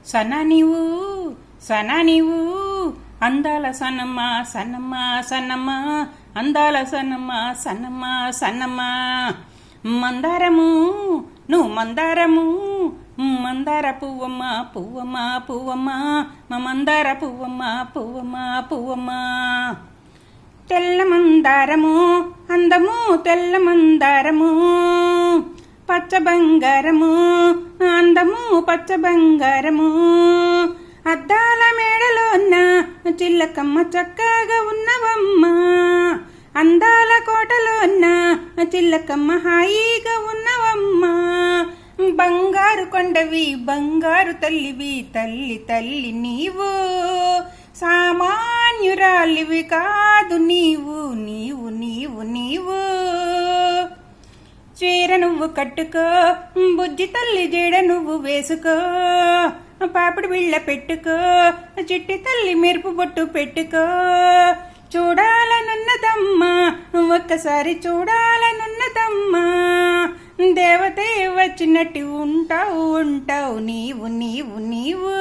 సనా నీవు అందాల సన్నమ్మ సన్నమ్మ సన్నమ్మ అందాల సన్నమ్మ సన్నమ్మ సన్నమ్మ మందారము నువ్వు మందారము మందార పువ్వమ్మ పువ్వమ్మ పువ్వమ్మ మందార పువ్వమ్మ పువ్వమ్మ పువ్వమ్మ తెల్ల మందారము అందము తెల్ల మందారము పచ్చ బంగారము అందము పచ్చ బంగారము అద్దాల మేడలోన చిల్లకమ్మ చక్కగా ఉన్నవమ్మ అందాల కోటలోన చిల్లకమ్మ హాయిగా ఉన్నవమ్మ బంగారు కొండవి బంగారు తల్లివి తల్లి తల్లి నీవు సామాన్యురాలివి కాదు నీవు నీవు నీవు నీవు చీర నువ్వు కట్టుకో బుజ్జి తల్లి జడ నువ్వు వేసుకో పాపిడి బిళ్ళ పెట్టుకో చిట్టి తల్లి మెరుపు బొట్టు పెట్టుకో చూడాలనున్నదమ్మా ఒక్కసారి చూడాలనున్నదమ్మా దేవతే వచ్చినట్టు ఉంటావు ఉంటావు నీవు నీవు నీవు